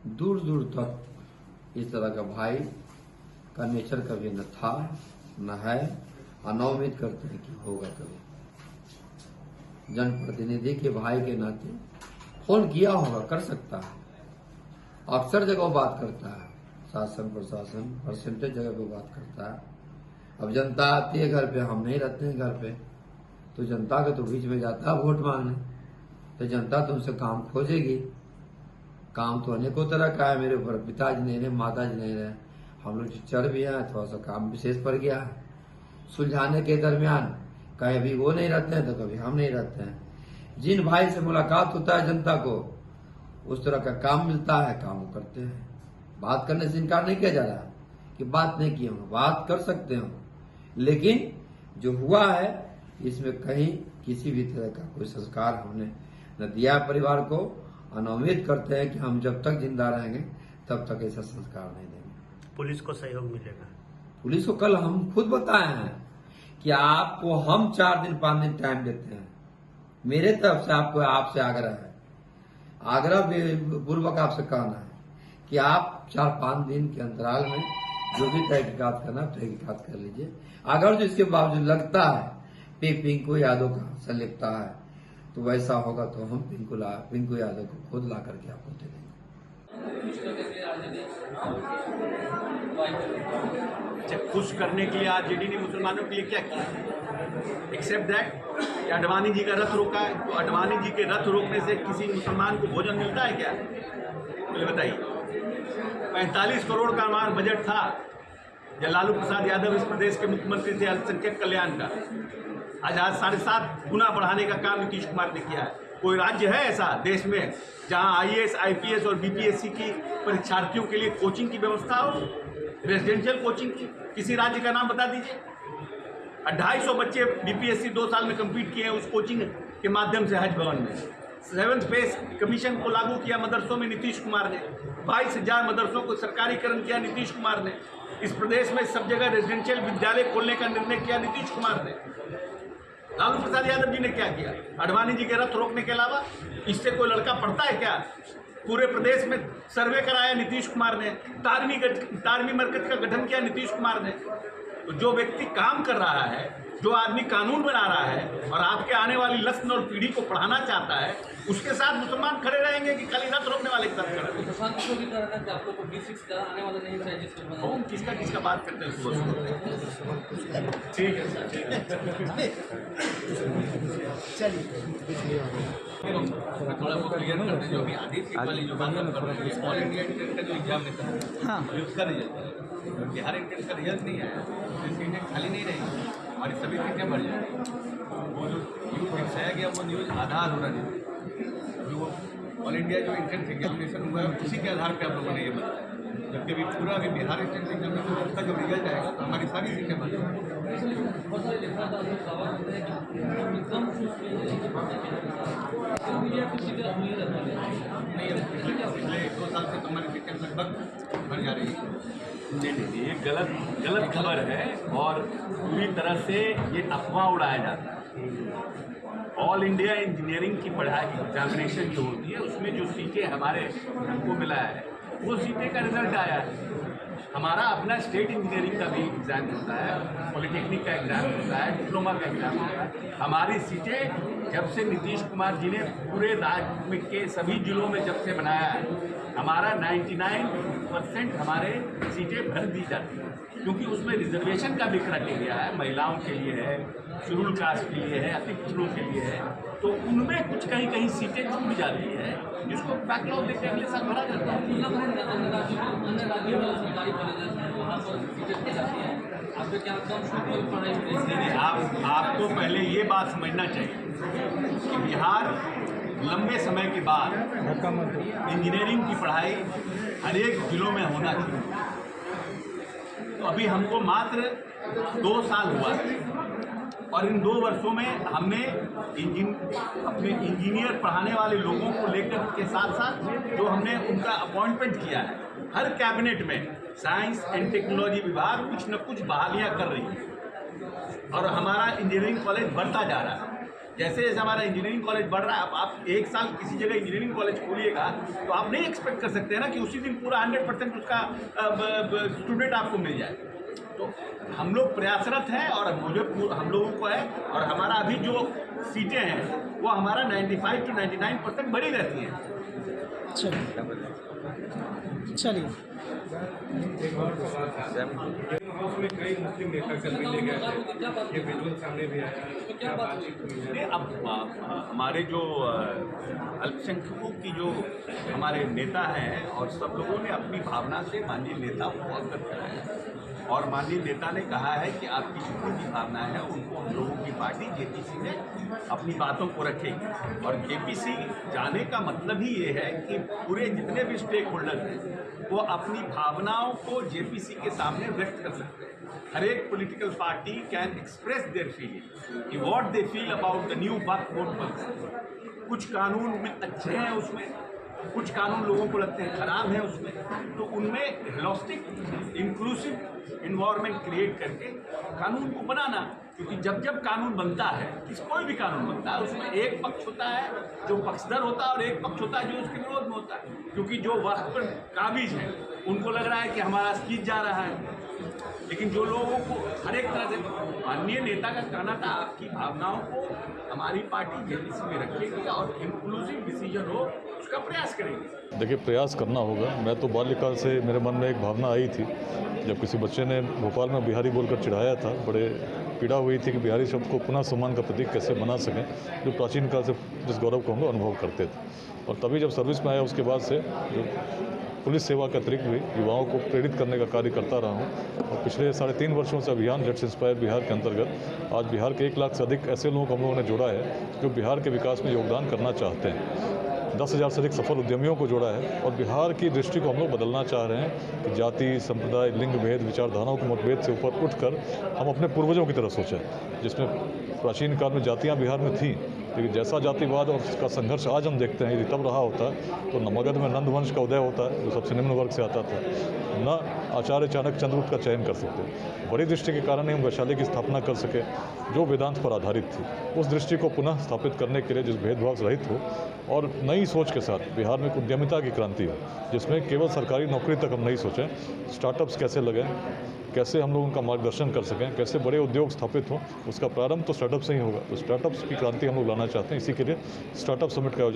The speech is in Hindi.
दूर दूर तक इस तरह का भाई का नेचर कभी न था न है, और न उम्मीद करते हैं कि होगा कभी। जनप्रतिनिधि के भाई के नाते फोन किया होगा, कर सकता है, अक्सर जगह बात करता है, शासन प्रशासन परसेंटेज जगह पे बात करता है। अब जनता आती है घर पे, हम नहीं रहते हैं घर पे, तो जनता के तो बीच में जाता है वोट मांगने, तो जनता तो उनसे काम खोजेगी। काम तो अनेकों तरह का है, मेरे ऊपर पिताजी नहीं रहे, माताजी नहीं रहे, हम लोग चर भी हैं, थोड़ा सा काम विशेष पड़ गया है। सुलझाने के दरमियान कभी वो नहीं रहते हैं तो कभी हम नहीं रहते हैं। जिन भाई से मुलाकात होता है जनता को उस तरह का काम मिलता है, काम वो करते हैं। बात करने से इनकार नहीं किया जा रहा कि बात नहीं की हो, बात कर सकते हो, लेकिन जो हुआ है इसमें कहीं किसी भी तरह का कोई संस्कार हमने न दिया परिवार को, और उम्मीद करते हैं कि हम जब तक जिंदा रहेंगे तब तक ऐसा संस्कार नहीं देंगे। पुलिस को सहयोग मिलेगा? पुलिस को कल हम खुद बताए हैं कि आपको हम 4 दिन 5 दिन टाइम देते हैं। मेरे तरफ से आपको आपसे आग्रह है, आग्रह पूर्वक आपसे कहना है कि आप 4-5 दिन के अंतराल में जो भी तहकीकात करना तहकीकात कर लीजिए। अगर जो इसके बावजूद लगता है पिंकू यादव का संलिप्तता है तो वैसा होगा तो हम पिंकू यादव को खुद ला करके आपको दे देंगे। खुश करने के लिए आरजेडी ने मुसलमानों के लिए क्या किया? एक्सेप्ट दैट अडवाणी जी का रथ रोका है, तो अडवाणी जी के रथ रोकने से किसी मुसलमान को भोजन मिलता है क्या? बोले बताइए। 45 करोड़ का हमारा बजट था जब लालू प्रसाद यादव इस प्रदेश के मुख्यमंत्री थे अल्पसंख्यक कल्याण का। आज 7.5 गुना बढ़ाने का काम नीतीश कुमार ने किया है। कोई राज्य है ऐसा देश में जहां आईएएस, आईपीएस और बीपीएससी की परीक्षार्थियों के लिए कोचिंग की व्यवस्था हो, रेजिडेंशियल कोचिंग की? किसी राज्य का नाम बता दीजिए। 250 बच्चे बीपीएससी 2 साल में कंप्लीट किए हैं उस कोचिंग के माध्यम से हज भवन में। 7th पे कमीशन को लागू किया मदरसों में नीतीश कुमार ने। 22,000 मदरसों को सरकारीकरण किया नीतीश कुमार ने। इस प्रदेश में सब जगह रेजिडेंशियल विद्यालय खोलने का निर्णय किया नीतीश कुमार ने। लालू प्रसाद यादव जी ने क्या किया? अडवाणी जी के रथ रोकने के अलावा इससे कोई लड़का पढ़ता है क्या? पूरे प्रदेश में सर्वे कराया नीतीश कुमार ने। तारमी मरकज का गठन किया नीतीश कुमार ने। तो जो व्यक्ति काम कर रहा है, जो आदमी कानून बना रहा है और आपके आने वाली नस्ल और पीढ़ी को पढ़ाना चाहता है, उसके साथ मुसलमान खड़े रहेंगे कि खाली रथ रोकने वाले के साथ खड़े रहेंगे? किसका बात करते हैं सुबह? ठीक है, चलिए थोड़ा वो क्लियर करते जो अभी आधी सीट वाली जो बात कर रहे हैं, ऑल इंडिया इंटेंट का जो एग्जाम लेता है, हाँ, उसका रिजल्ट है। बिहार इंटेंट का रिजल्ट नहीं आया तो सीटें खाली नहीं रहेंगी, हमारी सभी सीटें बढ़ जाएंगी। वो जो न्यूज़ दिखाया गया वो न्यूज़ आधा अधूरा नहीं। जो ऑल इंडिया जो इंटेंस एग्जामिनेशन हुआ है उसी के आधार पर आप लोगों ने ये बताया, जबकि अभी पूरा अभी बिहार इंटेंस एग्जामिनेशन का जब रिजल्ट आएगा तो हमारी सारी सीटें बढ़ जाएंगी। नहीं, पिछले 1-2 साल से तो हमारी सीटें लगभग बढ़ जा रही है। नहीं, ये गलत खबर है और पूरी तरह से ये अफवाह उड़ाया जाता है। ऑल इंडिया इंजीनियरिंग की पढ़ाई एग्जामिनेशन जो होती है उसमें जो सीटें हमको मिला है वो सीटें का रिजल्ट आया है। हमारा अपना स्टेट इंजीनियरिंग का भी एग्ज़ाम होता है, पॉलिटेक्निक का एग्ज़ाम होता है, डिप्लोमा का एग्ज़ाम होता है। हमारी सीटें जब से नीतीश कुमार जी ने पूरे राज्य के सभी जिलों में जब से बनाया है, हमारा 99% हमारे सीटें भर दी जाती हैं, क्योंकि उसमें रिजर्वेशन का भी क्राइटेरिया है, महिलाओं के लिए है, शेड्यूल कास्ट के लिए है, अति पिछड़ों के लिए है, तो उनमें कुछ कहीं सीटें छूट जाती है जिसको बैकलॉग देकर अगले साल भरा जाता है। आपको पहले ये बात समझना चाहिए कि बिहार लंबे समय के बाद इंजीनियरिंग की पढ़ाई हर एक जिलों में होना चाहिए। तो अभी हमको मात्र 2 साल हुआ और इन 2 वर्षों में हमने अपने इंजीनियर पढ़ाने वाले लोगों को लेकर के साथ साथ जो हमने उनका अपॉइंटमेंट किया है, हर कैबिनेट में साइंस एंड टेक्नोलॉजी विभाग कुछ न कुछ बहालियां कर रही है और हमारा इंजीनियरिंग कॉलेज बढ़ता जा रहा है। जैसे जैसे हमारा इंजीनियरिंग कॉलेज बढ़ रहा है, आप एक साल किसी जगह इंजीनियरिंग कॉलेज खोलिएगा तो आप नहीं एक्सपेक्ट कर सकते हैं ना कि उसी दिन पूरा 100% उसका स्टूडेंट आपको मिल जाए। तो हम लोग प्रयासरत हैं और मुझे हम लोगों को है, और हमारा अभी जो सीटें हैं वो हमारा 95 to 99% बड़ी रहती हैं। चलिए हाउस में कई मुस्लिम नेता कल मिले गए थे, ये विजुअल सामने भी आया, क्या बातचीत हुई है? नहीं, अब हमारे जो अल्पसंख्यकों की जो हमारे नेता हैं और सब लोगों ने अपनी भावना से माननीय नेता को अवगत कराया, और माननीय नेता ने कहा है कि आपकी जितनी भी भावना है उनको हम लोगों की पार्टी जेपीसी में अपनी बातों को रखेगी। और जेपीसी जाने का मतलब ही ये है कि पूरे जितने भी स्टेक होल्डर हैं वो अपनी भावनाओं को जेपीसी के सामने व्यक्त कर सकते हैं। हर एक political party can express their feeling कि what they feel about the new Waqf board policy. कुछ कानून में अच्छे हैं, उसमें कुछ कानून लोगों को लगते हैं खराब है उसमें, तो उनमें होलिस्टिक इंक्लूसिव इन्वायरमेंट क्रिएट करके कानून को बनाना। क्योंकि जब कानून बनता है, कोई भी कानून बनता है, उसमें एक पक्ष होता है जो पक्षधर होता है और एक पक्ष होता है जो उसके विरोध में होता है। क्योंकि जो वक्त पर काबिज है उनको लग रहा है कि हमारा जीत जा रहा है, लेकिन जो लोगों को हर एक तरह से माननीय नेता का कहना था आपकी भावनाओं को हमारी पार्टी जेपीसी में रखेगी और इंक्लूसिव डिसीजन हो उसका प्रयास करेगी। देखिए, प्रयास करना होगा। मैं तो बाल्यकाल से मेरे मन में एक भावना आई थी, जब किसी बच्चे ने भोपाल में बिहारी बोलकर चिढ़ाया था, बड़े पीड़ा हुई थी कि बिहारी शब्द को पुनः सम्मान का प्रतीक कैसे बना सकें, जो प्राचीन काल से जिस गौरव को हम लोग अनुभव करते थे। और तभी जब सर्विस में आया उसके बाद से जो पुलिस सेवा के अतिरिक्त भी युवाओं को प्रेरित करने का कार्य करता रहा हूँ। और पिछले 3.5 वर्षों से अभियान लेट्स इंस्पायर बिहार के अंतर्गत आज बिहार के 1 लाख से अधिक ऐसे लोगों को हम लोगों ने जोड़ा है जो बिहार के विकास में योगदान करना चाहते हैं। 10,000 से अधिक सफल उद्यमियों को जोड़ा है और बिहार की दृष्टि को हम लोग बदलना चाह रहे हैं कि जाति, संप्रदाय, लिंग भेद, विचारधाराओं के मतभेद से ऊपर उठकर हम अपने पूर्वजों की तरह सोचें, जिसमें प्राचीन काल में जातियाँ बिहार में थीं, लेकिन जैसा जातिवाद और उसका संघर्ष आज हम देखते हैं, यदि तब रहा होता तो न मगध में नंद वंश का उदय होता है जो सबसे निम्न वर्ग से आता था, न आचार्य चाणक्य चंद्रगुप्त का चयन कर सकते। बड़ी दृष्टि के कारण ही हम वैशाली की स्थापना कर सके जो वेदांत पर आधारित थी। उस दृष्टि को पुनः स्थापित करने के लिए जिस भेदभाव से रहित हो और नई सोच के साथ बिहार में उद्यमिता की क्रांति हो, जिसमें केवल सरकारी नौकरी तक हम नहीं सोचें, स्टार्टअप्स कैसे लगें, कैसे हम लोग उनका मार्गदर्शन कर सकें, कैसे बड़े उद्योग स्थापित हों, उसका प्रारंभ तो स्टार्टअप से ही होगा। तो स्टार्टअप्स की क्रांति हम लोग लाना चाहते हैं। इसी के लिए स्टार्टअप समिट का आयोजन